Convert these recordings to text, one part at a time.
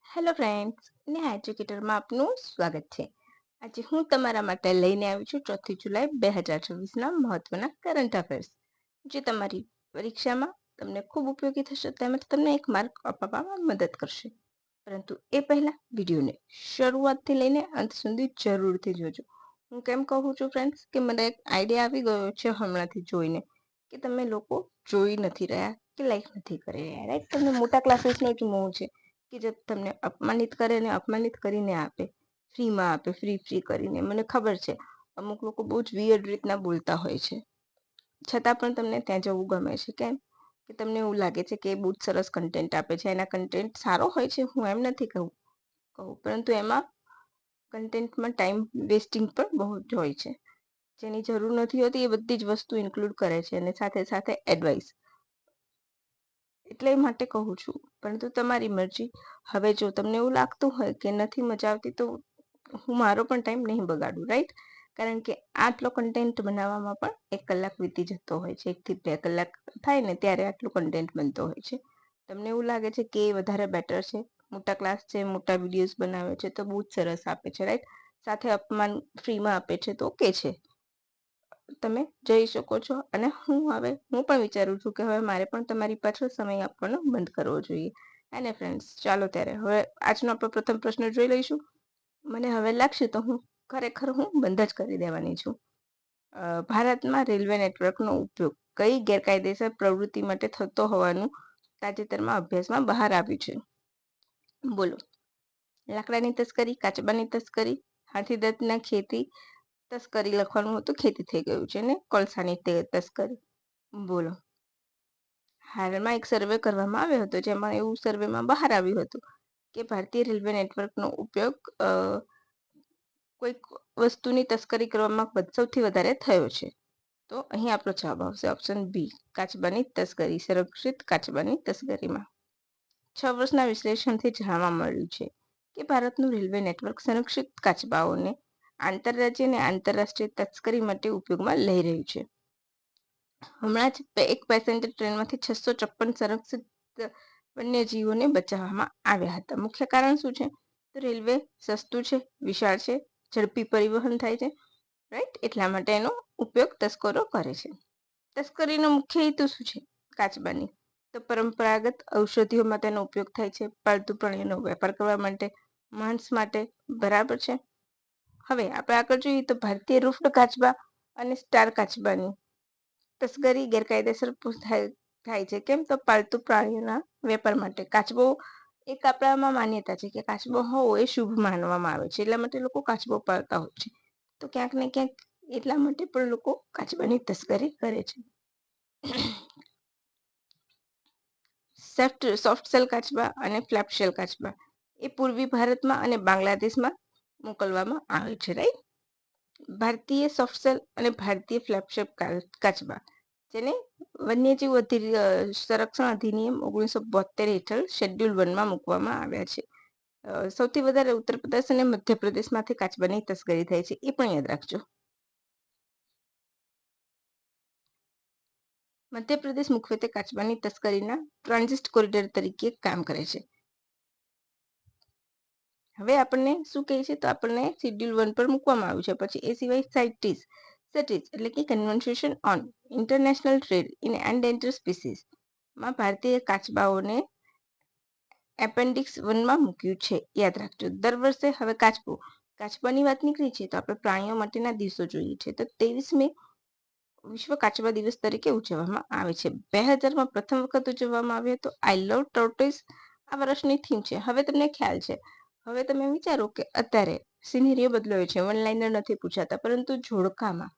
Hello friends, Neha એજ્યુકેટરમાં આપનું સ્વાગત છે. આજે હું તમારા માટે લઈને આવી છું 4 જુલાઈ 2026ના મહત્વના કરંટ અફેર્સ, જે તમારી પરીક્ષામાં તમને ખૂબ ઉપયોગી થશે તેમજ તમને એક માર્ક અપાવવામાં મદદ કરશે. પરંતુ એ પહેલા વિડીયોને શરૂઆતથી લઈને અંત સુધી જરૂરથી જોજો. હું કેમ કહું છું ફ્રેન્ડ્સ કે મને એક આઈડિયા આવી ગયો છે હમણાંથી જોઈને કે તમે લોકો જોઈ નથી રહ્યા કે લાઈક નથી કરી રહ્યા, રાઈટ? તમને મોટા ક્લાસીસનો જ મોહ છે કે જે તમને અપમાનિત કરે ને અપમાનિત કરીને આપે, ફ્રીમાં આપે, ફ્રી કરીને. મને ખબર છે અમુક લોકો બહુ જ વિયર્ડ રીતના બોલતા હોય છે, છતાં પણ તમને ત્યાં જવું ગમે છે. કેમ કે તમને એવું લાગે છે કે એ બહુ જ સરસ કન્ટેન્ટ આપે છે, એના કન્ટેન્ટ સારો હોય છે, હું એમ નથી કહું, પરંતુ એમાં કન્ટેન્ટમાં ટાઈમ વેસ્ટિંગ પણ બહુ જ હોય છે. જેની જરૂર નથી હોતી એ બધી જ વસ્તુ ઇન્ક્લુડ કરે છે અને સાથે સાથે એડવાઇસ. એટલે માટે કહું છું, પરંતુ તમારી મરજી. હવે જો તમને એવું લાગતું હોય કે નથી મજા આવતી, તો હું મારો પણ ટાઈમ નહીં બગાડું, રાઈટ? કારણ કે આટલો કન્ટેન્ટ બનાવવામાં પણ 1 કલાક વીતી જતો હોય છે, 1 થી 2 કલાક થાય ને ત્યારે આટલું કન્ટેન્ટ બનતો હોય છે. તમને એવું લાગે છે કે એ વધારે બેટર છે, મોટા ક્લાસ છે, મોટા વિડીયોઝ બનાવે છે તો બહુ જ સરસ આપે છે, રાઈટ? સાથે અપમાન ફ્રીમાં આપે છે તો ઓકે છે, તમે જઈ શકો છો. અને હું પણ વિચારું છું કે હવે મારે પણ તમારી પાછળ સમય આપવાનો બંધ કરવો જોઈએ. અને ફ્રેન્ડ્સ, ચાલો ત્યારે હવે આજનો આપણો પ્રથમ પ્રશ્ન જોઈ લઈશું. મને હવે લાગશે તો હું બંધ જ કરી દેવાની છું. ભારતમાં રેલવે નેટવર્કનો ઉપયોગ કઈ ગેરકાયદેસર પ્રવૃત્તિ માટે થતો હોવાનું તાજેતરમાં અભ્યાસમાં બહાર આવ્યું છે? બોલો. લાકડાની તસ્કરી, કાચબાની તસ્કરી, હાથીદંતના ખેતી તસ્કરી લખવાનું હતું, ખેતી થઈ ગયું છે ને, કોલસાની તસ્કરી. બોલો. હાલમાં એક સર્વે કરવામાં આવ્યો હતો, જેમાં એવું સર્વેમાં બહાર આવ્યું હતું કે ભારતીય રેલવે નેટવર્કનો ઉપયોગ કોઈક વસ્તુની તસ્કરી કરવામાં સૌથી વધારે થયો છે. તો અહીં આપણો જવાબ આવશે ઓપ્શન બી, કાચબાની તસ્કરી, સંરક્ષિત કાચબાની તસ્કરીમાં. 6 વર્ષના વિશ્લેષણથી જાણવા મળ્યું છે કે ભારતનું રેલવે નેટવર્ક સંરક્ષિત કાચબાઓને આંતરરાજ્ય અને આંતરરાષ્ટ્રીય તસ્કરી માટે ઉપયોગમાં લઈ રહ્યું છે. હમણાં જ એક પેસેન્જર ટ્રેનમાંથી 654 સંરક્ષિત વન્યજીવોને બચાવવામાં આવ્યા હતા. મુખ્ય કારણ શું છે? તો રેલવે સસ્તું છે, વિશાળ છે, ઝડપી પરિવહન થાય છે, રાઈટ? એટલા માટે એનો ઉપયોગ તસ્કરો કરે છે. તસ્કરીનો મુખ્ય હેતુ શું છે કાચબાની? તો પરંપરાગત ઔષધિઓમાં તેનો ઉપયોગ થાય છે, પાલતુ પ્રાણીઓનો વેપાર કરવા માટે, માંસ માટે, બરાબર છે. હવે આપણે આગળ જોઈએ તો ભારતીય રૂફ્ડ કાચબા અને સ્ટાર કાચબાની તસ્કરી ગેરકાયદેસર થાય છે. કેમ? તો પાલતુ પ્રાણીઓના વેપાર માટે. કાચબો એક આપણામાં માન્યતા છે કે કાચબો હોવો એ શુભ માનવામાં આવે છે, એટલા માટે લોકો કાચબો પાળતા હોય છે. તો ક્યાંક ને ક્યાંક એટલા માટે પણ લોકો કાચબાની તસ્કરી કરે છે. સોફ્ટ સેલ કાચબા અને ફ્લેપ શેલ કાચબા એ પૂર્વી ભારતમાં અને બાંગ્લાદેશમાં મોકલવામાં આવે છે, રાઈટ? ભારતીય સોફ્ટ સેલ અને ભારતીય ફ્લેપ શેલ કાચબા, જેને વન્યજીવ સંરક્ષણ અધિનિયમ 1972 હેઠળ શેડ્યુલ 1માં મૂકવામાં આવ્યા છે. સૌથી વધારે ઉત્તર પ્રદેશ અને મધ્યપ્રદેશમાંથી કાચબાની તસ્કરી થાય છે, એ પણ યાદ રાખજો. મધ્યપ્રદેશ મુખ્યત્વે કાચબાની તસ્કરીના ટ્રાન્ઝિટ કોરિડોર તરીકે કામ કરે છે. હવે આપણને શું કહે છે? તો આપણને શેડ્યુલ 1 પર મૂકવામાં આવ્યું છે. પછી એ સિવાય CITES એટલે કે convention on international trade in endangered species માં ભારતીય કાચબાઓને એપેન્ડિક્સ 1માં મૂક્યું છે, યાદ રાખજો. દર વર્ષે હવે કાચબાની વાત નીકળી છે તો આપણે પ્રાણીઓ માટેના દિવસો જોઈએ છે. તો 23 મે વિશ્વ કાચબા દિવસ તરીકે ઉજવવામાં આવે છે. 2000માં પ્રથમ વખત ઉજવવામાં આવ્યો હતો. આઈ લવ ટોર્ટોઇસ આ વર્ષની થીમ છે. હવે તમને ખ્યાલ છે, હવે તમે વિચારો કે અત્યારે સિનેરીઓ બદલાયો છે, વન લાઇનર નથી પૂછાતા, પરંતુ જોડકામાં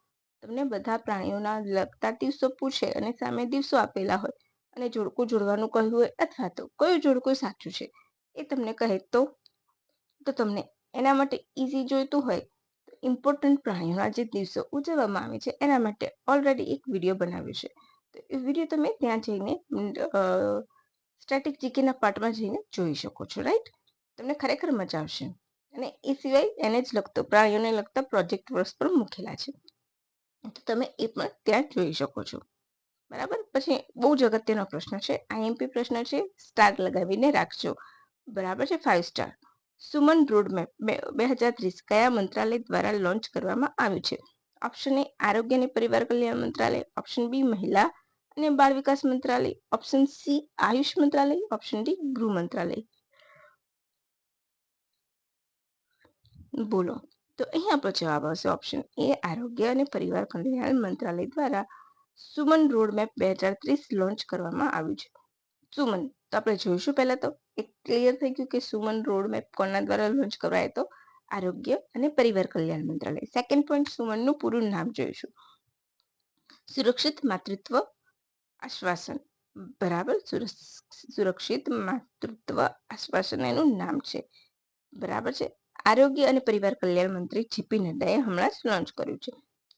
તમને બધા પ્રાણીઓના લગતા દિવસો પૂછે અને સામે દિવસો આપેલા હોય અને જોડકું જોડવાનું કહ્યું હોય અથવા તો કયું જોડકું સાચું છે એ તમને કહે તો તમને એના માટે ઈઝી જોઈતું હોય તો ઇમ્પોર્ટન્ટ પ્રાણીઓના જે દિવસો ઉજવવામાં આવે છે એના માટે ઓલરેડી એક વિડીયો બનાવ્યો છે. તો એ વિડીયો તમે ત્યાં જઈને સ્ટેટિક જીકેના પાર્ટમાં જઈને જોઈ શકો છો, રાઈટ? તમને ખરેખર મજા આવશે. અને એ સિવાય એને જ લગતો પ્રાણીઓને લગતા પ્રોજેક્ટ વર્ક્સ પણ મૂકેલા છે, તો તમે એ પણ ત્યાં જોઈ શકો છો, બરાબર? પછી બહુ જ અગત્યનો પ્રશ્ન છે, IMP પ્રશ્ન છે, સ્ટાર લગાવીને રાખજો. બરાબર છે 5 સ્ટાર. સુમન રોડમેપ 2030 કયા મંત્રાલય દ્વારા લોન્ચ કરવામાં આવ્યું છે? ઓપ્શન એ આરોગ્ય અને પરિવાર કલ્યાણ મંત્રાલય, ઓપ્શન બી મહિલા અને બાળ વિકાસ મંત્રાલય, ઓપ્શન સી આયુષ મંત્રાલય, ઓપ્શન ડી ગૃહ મંત્રાલય. બોલો. તો અહીં આપણો જવાબ આવશે ઓપ્શન એ આરોગ્ય અને પરિવાર કલ્યાણ મંત્રાલય દ્વારા સુમન રોડમેપ 2030 લોન્ચ કરવામાં આવ્યું છે. સુમન તો આપણે જોઈશું પહેલા તો એક ક્લિયર થઈ ગયું કે સુમન રોડમેપ કોના દ્વારા લોન્ચ કરાયો તો આરોગ્ય અને પરિવાર કલ્યાણ મંત્રાલય. સેકન્ડ પોઈન્ટ સુમનનું પૂરું નામ જોઈશું. સુરક્ષિત માતૃત્વ આશ્વાસન. બરાબર, સુરક્ષિત માતૃત્વ આશ્વાસન એનું નામ છે. બરાબર છે. આરોગ્ય અને પરિવાર કલ્યાણ મંત્રી જેપી નડ્ડાએ હમણાં જ લોન્ચ કર્યું છે.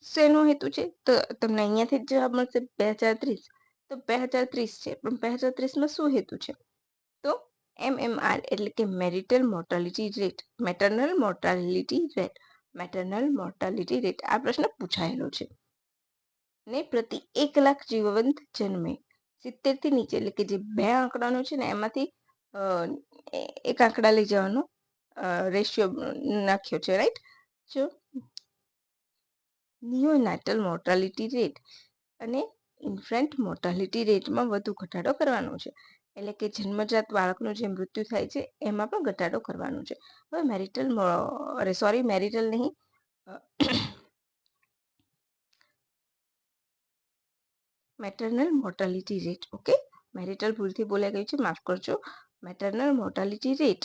શેનો હેતુ છે તો તમને અહીંયાથી જ જવાબ મળશે 2030. તો 2030 છે પણ 2030માં શું હેતુ છે તો MMR એટલે કે marital mortality rate, maternal mortality rate, maternal mortality rate આ પ્રશ્ન પૂછાયેલો છે. ને પ્રતિ 1 લાખ જીવંત જન્મે 70 થી નીચે એટલે કે જે બે આંકડાનો છે ને એમાંથી એક આંકડા લઈ જવાનો રેશિયો નાખ્યો છે, રાઈટ. જો નિયોનાટલ મોર્ટાલિટી રેટ અને ઇન્ફન્ટ મોર્ટાલિટી રેટમાં વધુ ઘટાડો કરવાનો છે. એટલે કે જન્મજાત બાળકનું જે મૃત્યુ થાય છે એમાં પણ ઘટાડો કરવાનો છે. હવે મેરિટલ નહીં, maternal mortality rate. Okay, marital ભૂલથી બોલાઈ ગયું છે, માફ કરજો. મેટર્નલ મોર્ટાલિટી રેટ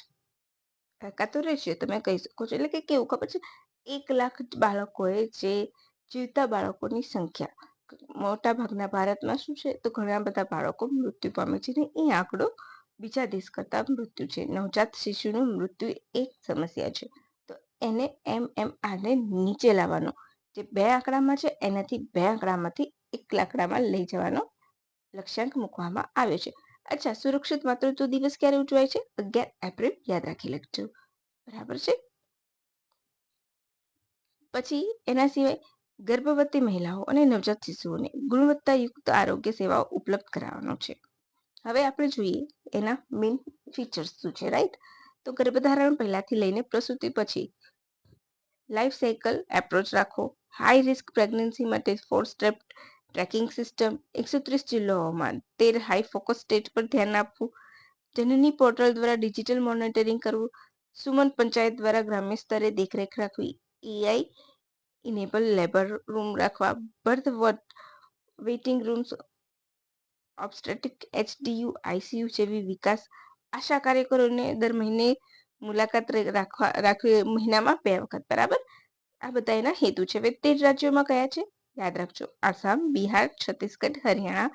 કાં તો રેશિયો તમે કહી શકો છો. એટલે કે કેવું ખબર છે, 1 લાખ બાળકોએ જે જીવતા બાળકોની સંખ્યા મોટા ભાગના ભારતમાં શું છે તો ઘણા બધા બાળકો મૃત્યુ પામે છે ને એ આંકડો બીજા દેશ કરતા મૃત્યુ છે. નવજાત શિશુનું મૃત્યુ એક સમસ્યા છે. તો એને MMR ને નીચે લાવવાનો, જે બે આંકડામાં છે એનાથી બે આંકડામાંથી 1 આંકડામાં લઈ જવાનો લક્ષ્યાંક મૂકવામાં આવ્યો છે. અચ્છા, સુરક્ષિત માતૃત્વ દિવસ ક્યારે ઉજવાય છે? 11 એપ્રિલ, યાદ રાખી લેજો. બરાબર છે. પછી એના સિવાય ગર્ભવતી મહિલાઓ અને નવજાત શિશુઓને ગુણવત્તાયુક્ત આરોગ્ય સેવાઓ ઉપલબ્ધ કરાવવાનો છે. હવે આપણે જોઈએ એના મેઇન ફીચર્સ શું છે, રાઈટ. તો ગર્ભધારણ પહેલાથી લઈને પ્રસૂતિ પછી લાઈફ સાયકલ એપ્રોચ રાખો. હાઈ રિસ્ક પ્રેગ્નન્સી માટે 4 સ્ટેપ ટ્રેકિંગ સિસ્ટમ, 130 જિલ્લાઓમાં 13 હાઈ ફોકસ સ્ટેટ પર ધ્યાન આપવું, જનની પોર્ટલ દ્વારા ડિજિટલ મોનિટરિંગ કરવું, સુમન પંચાયત દ્વારા ગ્રામ્ય સ્તરે દેખરેખ રાખવી, AI ઇનેબલ લેબર રૂમ રાખવા, birth waiting rooms, obstetric HDU ICU જેવી વિકાસ આશા કાર્યકરોને દર મહિને મુલાકાત રાખવી, મહિનામાં 2 વખત. બરાબર, આ બધા એના હેતુ છે. હવે 13 રાજ્યોમાં કયા છે યાદ રાખજો: આસામ, બિહાર, છત્તીસગઢ, હરિયાણા,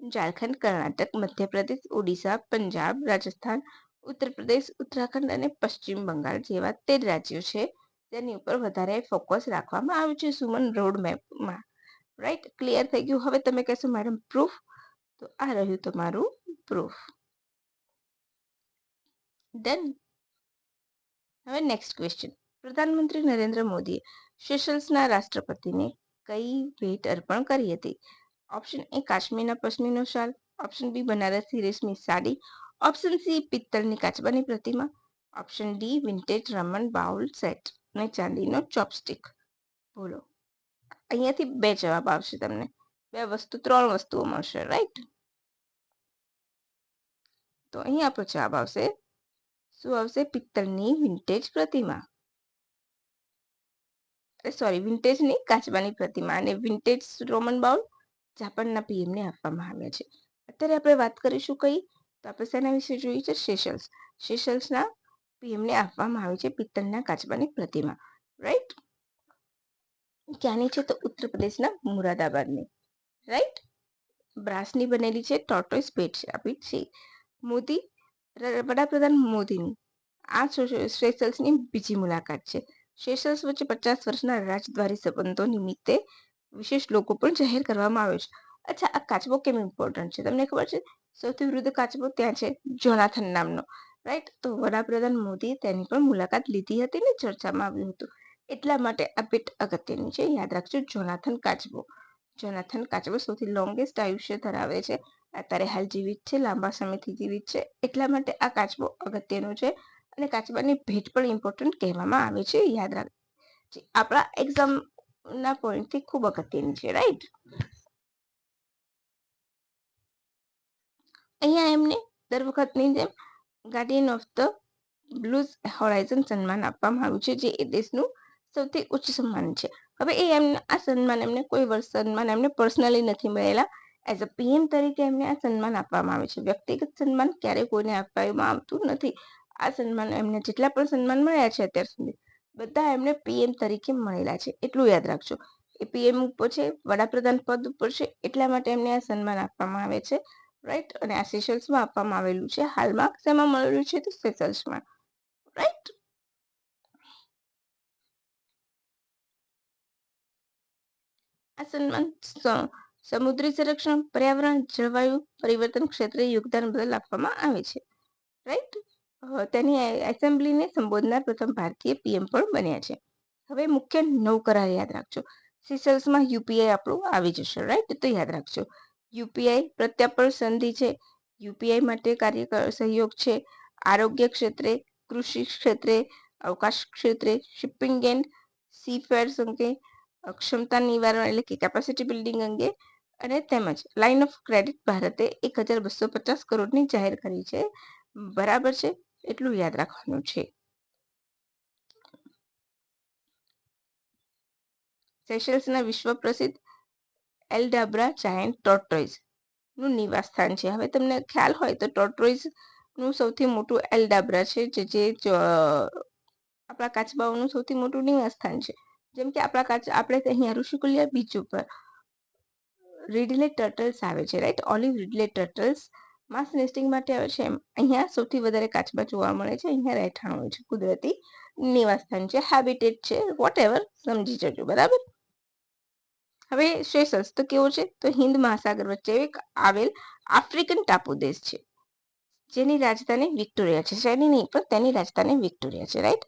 ઝારખંડ, કર્ણાટક, મધ્યપ્રદેશ, ઓડિશા, પંજાબ, રાજસ્થાન, ઉત્તર પ્રદેશ, ઉત્તરાખંડ અને પશ્ચિમ બંગાળ જેવા 13 રાજ્યો છે જેની ઉપર વધારે ફોકસ રાખવામાં આવ્યું છે સુમન રોડ મેપમાં. રાઈટ, ક્લિયર થઈ ગયું. હવે તમે કહેશો મેડમ પ્રૂફ, તો આ રહ્યું તમારું પ્રૂફ. ડન. હવે નેક્સ્ટ ક્વેશ્ચન. પ્રધાનમંત્રી નરેન્દ્ર મોદીએ સેશલ્સના રાષ્ટ્રપતિને કઈ ભેટ અર્પણ કરી હતી? ઓપ્શન એ કાશ્મીરના પશ્મિનો શાલ, ઓપ્શન બી બનારસી રેશમી સાડી, ઓપ્શન સી પિત્તળની કાચબાની પ્રતિમા, option D vintage ramen bowl set અને ચાંદીનો ચોપસ્ટિક. બોલો. અહીંયાથી 2 જવાબ આવશે તમને. 3 વસ્તુઓ મળશે, રાઈટ. તો અહીં આપણો જવાબ આવશે, શું આવશે? પિત્તળની વિન્ટેજ પ્રતિમા. સોરી, વિન્ટેજ નહીં, કાચબાની પ્રતિમા. અને વિન્ટેજ રોમન બાઉલ જાપાનના પીએમને આપવામાં આવ્યા છે. અત્યારે આપણે વાત કરીશું કઈ, તો આપણે શેના વિશે જોયું છે? સેશલ્સ. સેશલ્સના પીએમને આપવામાં આવી છે પિત્તળના કાચબાની પ્રતિમા, રાઈટ. ક્યાંની છે? તો ઉત્તર પ્રદેશના મુરાદાબાદની, રાઈટ. બ્રાસની બનેલી છે, ટોર્ટોઇસ ભેટ આપી છે. મોદી, વડાપ્રધાન મોદીની આ સેશલ્સની બીજી મુલાકાત છે. સેશલ્સ વચ્ચે 50 વર્ષના રાજદ્વારી સંબંધો નિમિત્તે વિશેષ લોકો પણ જાહેર કરવામાં આવ્યો છે. અચ્છા, આ કાચબો કેમ ઇમ્પોર્ટન્ટ છે તમને ખબર છે? સૌથી વૃદ્ધ કાચબો ત્યાં છે, જોનાથન નામનો, રાઈટ. તો વડાપ્રધાન મોદીએ તેની પણ મુલાકાત લીધી હતી ને ચર્ચામાં આવ્યું હતું, એટલા માટે આ ભેટ અગત્યની છે. યાદ રાખજો, જોનાથન કાચબો. જોનાથન કાચબો સૌથી લોંગેસ્ટ આયુષ્ય ધરાવે છે અત્યારે હાલ જીવિત છે, લાંબા સમયથી જીવિત છે, એટલા માટે આ કાચબો અગત્યનો છે અને કાચબાની ભેટ પણ ઇમ્પોર્ટન્ટ કહેવામાં આવે છે. યાદ રાખજો, આપણા એક્ઝામના પોઈન્ટથી ખૂબ અગત્યની છે, રાઈટ. અહીંયા એમને દર વખતની જેમ Guardian of the blues Horizon સન્માન આપવામાં આવ્યું છે, જે એ દેશનું સૌથી ઉચ્ચ સન્માન છે. હવે આ સન્માન એમને કોઈ વર્ષ સન્માન એમને પર્સનલી નથી મળેલા. એઝ અ પીએમ તરીકે એમને આ સન્માન આપવામાં આવે છે. વ્યક્તિગત સન્માન ક્યારેય કોઈને આપવામાં આવતું નથી. આ સન્માન એમને જેટલા પણ સન્માન મળ્યા છે અત્યાર સુધી, બધા એમને પીએમ તરીકે મળેલા છે. એટલું યાદ રાખજો. એ પીએમ ઉપર છે, વડાપ્રધાન પદ ઉપર છે, એટલા માટે એમને આ સન્માન આપવામાં આવે છે, રાઈટ. અને આ સેશલ્સમાં આપવામાં આવેલું છે. હાલમાં શેમાં મળેલું છે? તો સેશલ્સમાં, રાઈટ. આ સન્માન સમુદ્રી સંરક્ષણ, પર્યાવરણ, જળવાયુ પરિવર્તન ક્ષેત્રે યોગદાન બદલ આપવામાં આવે છે, રાઈટ. તેની એસેમ્બલીને સંબોધનાર પ્રથમ ભારતીય પીએમ પણ બન્યા છે. હવે મુખ્ય 9 કરાર યાદ રાખજો. સેશલ્સમાં યુપીઆઈ આપણું આવી જશે, રાઈટ. તો યાદ રાખજો, યુપીઆઈ પ્રત્યાર્પણ સંધિ છે, યુપીઆઈ માટે કાર્ય સહયોગ છે, આરોગ્ય ક્ષેત્રે, કૃષિ ક્ષેત્રે, અવકાશ ક્ષેત્રે, શિપિંગ એન્ડ સીફેર્સ અંગે, ક્ષમતા નિવારણ એટલે કે કેપેસિટી બિલ્ડિંગ અંગે, અને તેમજ લાઇન ઓફ ક્રેડિટ ભારતે 1250 કરોડની જાહેર કરી છે. બરાબર છે, એટલું યાદ રાખવાનું છે. સેશલ્સના વિશ્વ પ્રસિદ્ધ એલ્ડાબ્રા જાયન્ટ ટોર્ટોઇઝ નું નિવાસ સ્થાન છે. હવે તમને ખ્યાલ હોય તો ટોર્ટોઇઝ નું સૌથી મોટું એલ્ડાબ્રા છે, જે આપણા કાચબાઓનું સૌથી મોટું નિવાસ સ્થાન છે. જેમ કે આપણે અહીંયા ઋષિકુલ્યા બીચ ઉપર રીડલે ટર્ટલ્સ આવે છે, રાઈટ. ઓલિવ રીડલે ટર્ટલ્સ માસ નેસ્ટિંગ માટે આવે છે. અહીંયા સૌથી વધારે કાચબા જોવા મળે છે. અહીંયા રહેઠાણ હોય છે, કુદરતી નિવાસ સ્થાન છે, હેબિટેટ છે, વોટ એવર સમજી જજો, બરાબર. હવે સેશલ્સ તો કેવો છે? તો હિન્દ મહાસાગર વચ્ચે આવેલ આફ્રિકન ટાપુ દેશ છે, જેની રાજધાની વિક્ટોરિયા છે. શેની નહીં, પણ તેની રાજધાની વિક્ટોરિયા છે, રાઈટ.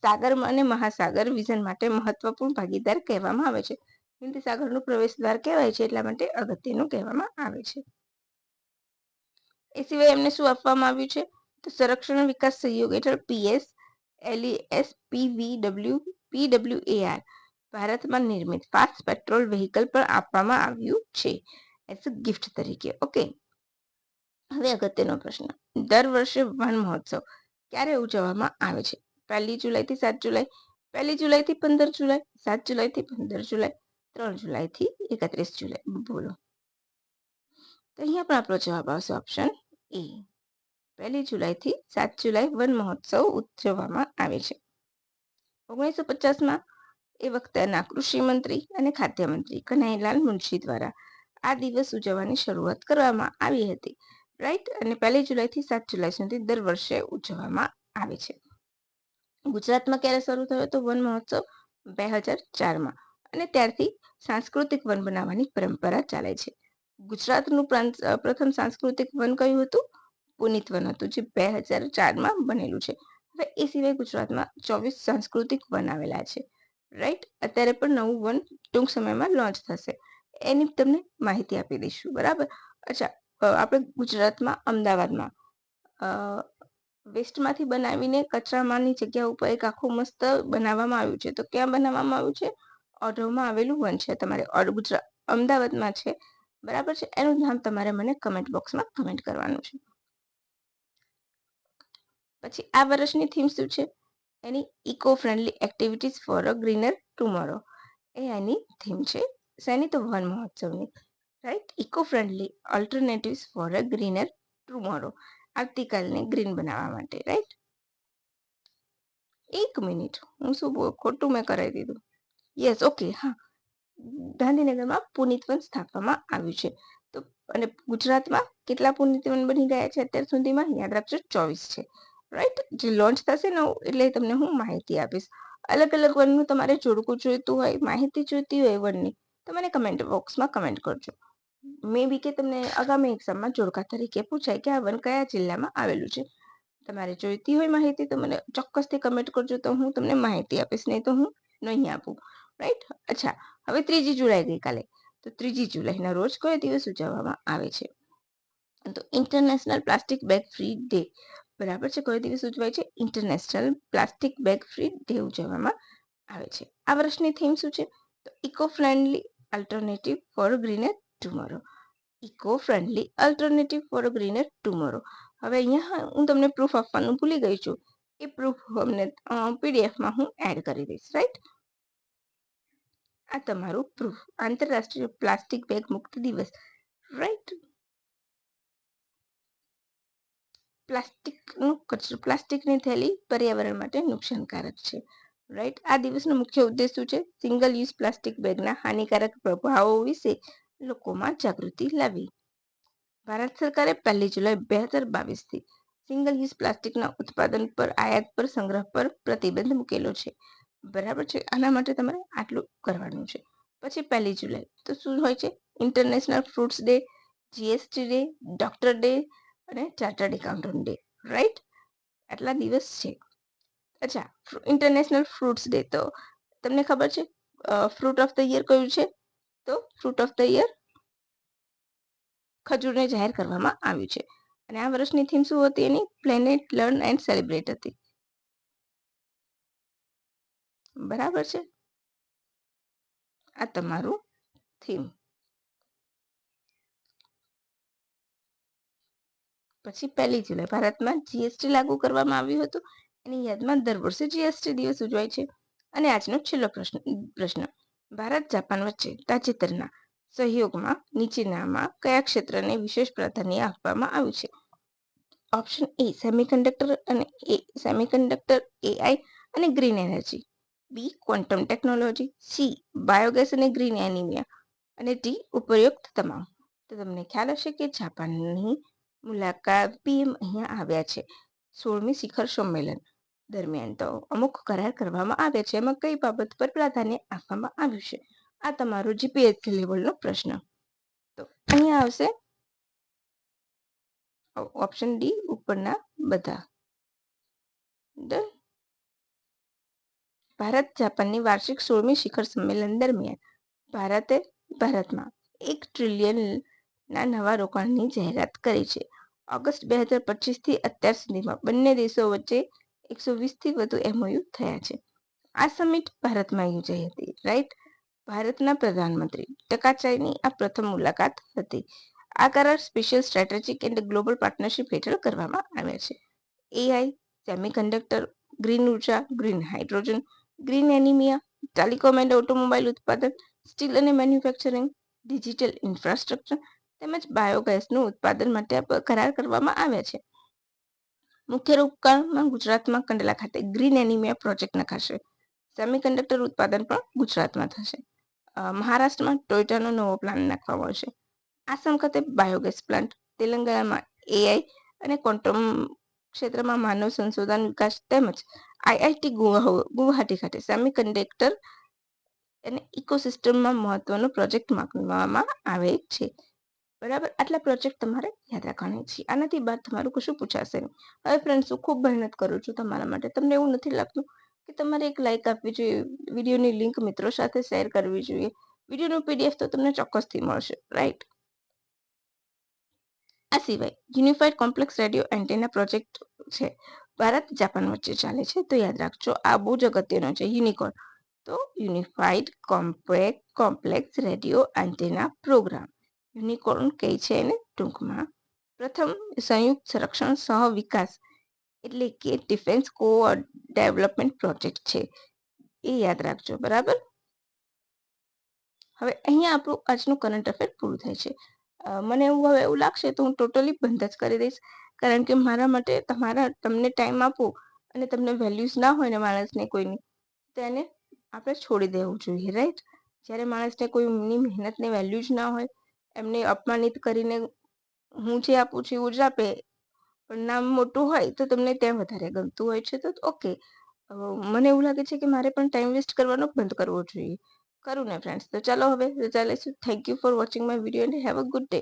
સાગર અને મહાસાગર વિઝન માટે મહત્વપૂર્ણ ભાગીદાર કહેવામાં આવે છે. હિન્દ સાગરનું પ્રવેશ દ્વાર કહેવાય છે, એટલા માટે અગત્યનું કહેવામાં આવે છે. એ સિવાય એમને શું આપવામાં આવ્યું છે? તો સંરક્ષણ વિકાસ સહયોગ હેઠળ પીએસ એલઈએસ પીડબ્લ્યુએઆર ભારતમાં નિર્મિત ફાસ્ટ પેટ્રોલ વ્હીકલ પણ આપવામાં આવ્યું છે એઝ અ ગિફ્ટ તરીકે. ઓકે. હવે અગત્યનો પ્રશ્ન, દર વર્ષે વન મહોત્સવ ક્યારે ઉજવવામાં આવે છે? 1 જુલાઈથી 7 જુલાઈ, 1 જુલાઈથી 15 જુલાઈ, 7 જુલાઈથી 15 જુલાઈ, 3 જુલાઈથી 31 જુલાઈ. બોલો. તો અહીંયા પણ આપણો જવાબ આવશે ઓપ્શન એ. 1 જુલાઈથી 7 જુલાઈ વન મહોત્સવ ઉજવવામાં આવે છે. 1950માં એ વખતેના કૃષિ મંત્રી અને ખાદ્ય મંત્રી કન્હૈયાલાલ મુનશી દ્વારા આ દિવસ ઉજવવાની શરૂઆત કરવામાં આવી હતી, રાઈટ. અને 1 જુલાઈથી 7 જુલાઈ સુધી દર વર્ષે ઉજવવામાં આવે છે. ગુજરાતમાં ક્યારે શરૂ થયો તો વન મહોત્સવ? 2004માં. અને ત્યારથી સાંસ્કૃતિક વન બનાવવાની પરંપરા ચાલે છે. ગુજરાતનું પ્રથમ સાંસ્કૃતિક વન કયું હતું? પુનિત વન હતું, જે 2004માં બનેલું છે. હવે એ સિવાય ગુજરાતમાં 24 સાંસ્કૃતિક વન આવેલા છે, રાઈટ. અત્યારે પણ નવું વન ટૂંક સમયમાં લોન્ચ થશે, એની તમને માહિતી આપી દઈશું, બરાબર. અચ્છા, આપણે ગુજરાતમાં અમદાવાદમાં વેસ્ટમાંથી બનાવીને કચરામાંની જગ્યા ઉપર એક આખું મસ્ત બનાવવામાં આવ્યું છે. તો ક્યાં બનાવવામાં આવ્યું છે? ઓઢવમાં આવેલું વન છે, તમારે અમદાવાદમાં છે, બરાબર છે. એનું નામ તમારે મને કમેન્ટ બોક્સમાં કમેન્ટ કરવાનું છે. પછી આ વર્ષની થીમ શું છે? એની eco friendly activities for a greener tomorrow, એ એની થીમ છે. શેની? તો વન મહોત્સવની, right. Eco friendly alternatives for a greener tomorrow, આવતીકાલને ગ્રીન બનાવવા માટે, રાઈટ. 1 મિનિટ, હું શું ખોટું મેં કરાવી દીધું. યસ, ઓકે, હા. ગાંધીનગરમાં પુનિત વન સ્થાપવામાં આવ્યું છે. તો અને ગુજરાતમાં કેટલા પુનિત વન બની ગયા છે અત્યાર સુધીમાં? યાદ રાખજો, 24 છે, રાઈટ. જે લોન્ચ થશે ને એટલે તમને હું માહિતી આપીશ. અલગ અલગ વનનું તમારે જોડકું જોઈતું હોય, માહિતી જોઈતી હોય વનની, તો મને કમેન્ટ બોક્સમાં કમેન્ટ કરજો. મે બી કે તમને આગામી એક્ઝામમાં જોડકા તરીકે પૂછાય કે આ વન કયા જિલ્લામાં આવેલું છે. તમારે જોઈતી હોય માહિતી તો મને ચોક્કસથી કમેન્ટ કરજો, તો હું તમને માહિતી આપીશ, નહીં તો હું નહીં આપું, રાઈટ. અચ્છા, હવે 3 જુલાઈ ગઈકાલે, તો 3 જુલાઈના રોજ કયો દિવસ ઉજવવામાં આવે છે? તો international plastic bag free day, બરાબર છે. કયો દિવસ ઉજવાય છે? International plastic bag free day ઉજવવામાં આવે છે. આ વર્ષની થીમ શું છે? તો eco friendly alternative for greener tomorrow. Eco friendly alternative for greener tomorrow. હવે અહીંયા હું તમને પ્રૂફ આપવાનું ભૂલી ગઈ છું. એ પ્રૂફ અમને પીડીએફમાં હું એડ કરી દઈશ, રાઈટ. આ તમારું પ્રૂફ, આંતરરાષ્ટ્રીય પ્લાસ્ટિક બેગ મુક્ત દિવસ, રાઈટ. પ્લાસ્ટિકનો કચરો, પ્લાસ્ટિકની થેલી પર્યાવરણ માટે નુકસાનકારક છે, રાઈટ. આ દિવસનો મુખ્ય ઉદ્દેશ શું છે? સિંગલ યુઝ પ્લાસ્ટિક બેગના હાનિકારક પ્રભાવો વિશે લોકોમાં જાગૃતિ લાવવી. ભારત સરકારે 1 જુલાઈ 2022થી સિંગલ યુઝ પ્લાસ્ટિકના ઉત્પાદન પર, આયાત પર, સંગ્રહ પર પ્રતિબંધ મૂકેલો છે, બરાબર છે. આના માટે તમારે આટલું કરવાનું છે. પછી 1 જુલાઈ તો શું હોય છે? International fruits day, GST day, doctor day અને ચાર્ટર્ડ એકાઉન્ટન્ટ ડે, રાઈટ. આટલા દિવસ છે. અચ્છા, ઇન્ટરનેશનલ ફ્રૂટ્સ ડે, તો તમને ખબર છે ફ્રૂટ ઓફ ધ યર કયું છે? તો ફ્રૂટ ઓફ ધ યર ખજૂરને જાહેર કરવામાં આવ્યું છે. અને આ વર્ષની થીમ શું હતી એની? પ્લેનેટ લર્ન એન્ડ સેલિબ્રેટ હતી, બરાબર છે. આ તમારું થીમ. પછી 1 જુલાઈ ભારતમાં જીએસટી લાગુ કરવામાં આવ્યું હતું. એની યાદમાં દર વર્ષે જીએસટી દિવસ ઉજવાય છે. અને આજનો છેલ્લો પ્રશ્ન, ભારત જાપાન વચ્ચે તાજેતરના સહયોગમાં નીચેનામાં કયા ક્ષેત્રને વિશેષ પ્રાધાન્ય આપવામાં આવ્યું છે? ઓપ્શન એ સેમિકન્ડક્ટર અને એઆઈ અને ગ્રીન એનર્જી, બી ક્વોન્ટમ ટેકનોલોજી, સી બાયોગેસ અને ગ્રીન એનિમિયા અને ડી ઉપરોક્ત તમામ. તો તમને ખ્યાલ હશે કે જાપાનની મુલાકાત પીએમ અહીંયા આવ્યા છે 16મી શિખર સંમેલન દરમિયાન. તો અમુક કરાર કરવામાં આવ્યા છે. એમાં કઈ બાબત પર પ્રાધાન્ય આપવામાં આવ્યું છે? આ તમારો જીપીએસસી લેવલનો પ્રશ્ન. તો અહીંયા આવશે ઓપ્શન ડી ઉપરના બધા. ડન. ભારત જાપાનની વાર્ષિક 16મી શિખર સંમેલન દરમિયાન ભારતમાં 1 ટ્રિલિયનના નવા રોકાણની જાહેરાત કરી છે. ઓગસ્ટ 2025થી અત્યાર સુધીમાં બંને દેશો વચ્ચે 120થી વધુ એમઓયુ થયા છે. આ સમિટ ભારતમાં યોજાઈ હતી, રાઈટ. ભારતના પ્રધાનમંત્રી ટકાચાઈની આ પ્રથમ મુલાકાત હતી. આ કરાર special strategic and global partnership હેઠળ કરવામાં આવ્યા છે. એઆઈ, સેમિકન્ડક્ટર, ગ્રીન ઉર્જા, green hydrogen, green anaemia, telecom and automobile ઉત્પાદન, સ્ટીલ અને મેન્યુફેક્ચરિંગ, ડિજિટલ ઇન્ફ્રાસ્ટ્રક્ચર તેમજ બાયોગેસનું ઉત્પાદન માટે કરાર કરવામાં આવ્યા છે. મુખ્ય રોકાણમાં ગુજરાતમાં કંડલા ખાતે ગ્રીન એનિમિયા પ્રોજેક્ટ નખાશે. સેમિકન્ડક્ટર ઉત્પાદન પણ ગુજરાતમાં થશે. મહારાષ્ટ્રમાં ટોયોટાનો નવો પ્લાન્ટ નાખવામાં આવશે. આસામ ખાતે બાયોગેસ પ્લાન્ટ, તેલંગાણામાં એઆઈ અને ક્વોન્ટમ ક્ષેત્રમાં માનવ સંશોધન વિકાસ તેમજ આઈઆઈટી ગુવાહાટી ખાતે સેમિકન્ડક્ટર અને ઇકોસિસ્ટમમાં મહત્વનો પ્રોજેક્ટ માનવામાં આવે છે, બરાબર. આટલા પ્રોજેક્ટ તમારે યાદ રાખવાના છે. આનાથી બાદ તમારું કશું પૂછાશે નહીં. હવે ફ્રેન્ડ્સ, હું ખૂબ મહેનત કરું છું તમારા માટે. તમને એવું નથી લાગતું કે તમારે એક લાઈક આપવી જોઈએ, વિડીયોની લિંક મિત્રો સાથે શેર કરવી જોઈએ? વિડીયોનું પીડીએફ તો તમને ચોક્કસથી મળશે, રાઈટ. આ સિવાય unified complex radio antenna project છે, ભારત જાપાન વચ્ચે ચાલે છે. તો યાદ રાખજો, આ બહુ જ અગત્યનો છે. યુનિકોર્ન, તો unified complex radio antenna programme, unicorn કહે છે એને ટૂંકમાં. પ્રથમ સંયુક્ત સંરક્ષણ સહ વિકાસ એટલે કે ડિફેન્સ કો ડેવલપમેન્ટ પ્રોજેક્ટ છે, એ યાદ રાખજો, બરાબર. હવે અહીંયા આપણું આજનું કરંટ અફેર પૂરું થાય છે. મને એવું લાગશે તો હું ટોટલી બંધ જ કરી દઈશ, કારણ કે મારા માટે તમને ટાઈમ આપો અને તમને વેલ્યુઝ ના હોય ને માણસને કોઈની, તેને આપણે છોડી દેવું જોઈએ, રાઈટ. જ્યારે માણસને કોઈની મહેનતને વેલ્યુ જ ના હોય, એમને અપમાનિત કરીને હું જે આપું છું એવું જ આપે, પણ નામ મોટું હોય તો તમને ત્યાં વધારે ગમતું હોય છે, તો ઓકે. મને એવું લાગે છે કે મારે પણ ટાઈમ વેસ્ટ કરવાનો બંધ કરવો જોઈએ. કરું ને ફ્રેન્ડ્સ? તો ચાલો હવે રજા લઈશું. Thank you for watching my video and have a good day.